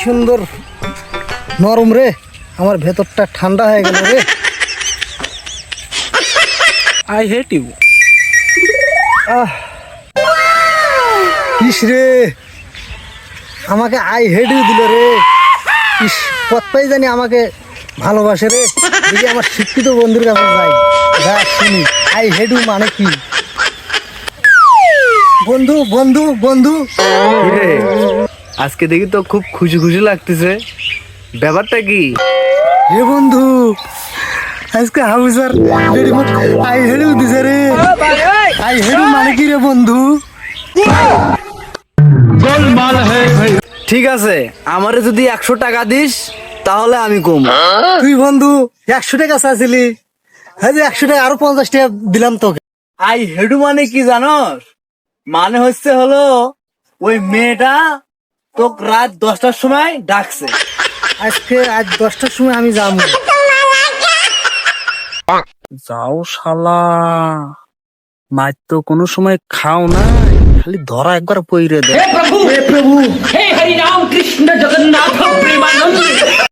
সুন্দর নরম রে, আমার ভেতরটা ঠান্ডা হয়ে গেল রে। I hate you. ইস রে, আমাকে আই হেড ইউ দিল রে। ইস, কতটাই জানি আমাকে ভালোবাসে রে। দেখি আমার শিক্ষিত বন্ধুর কাছে যাই, যা শুনি আই হেড ইউ মানে কি। বন্ধু বন্ধু বন্ধু, কিরে, আজকে দেখি তো খুব খুশি খুশি লাগতেছে, ব্যাপারটা কি? হে বন্ধু, আজকে হাউজার রেডিমেড আই হেড ইউ দিছে রে। আই হেড ইউ মানে কি রে বন্ধু? ঠিক আছে, আমারে যদি 100 টাকা দিস তাহলে আমি কম। তুই বন্ধু 100 টাকা চাইছিলি, হ্যাঁ যে 100 টাকা আরো 50 টাকা দিলাম তোকে। আই হেডু মানে কি জানোস? মানে হচ্ছে হলো ওই মেয়েটা তোকে রাত 10টার সময় ডাকছে। আজ 10টার সময় আমি যাবো। যাও শালা, মাছ তো কোনো সময় খাও না, খালি ধরা একবার পইরে দে। हे प्रभु हे हरि राम कृष्ण जगन्नाथ प्रेमानंद।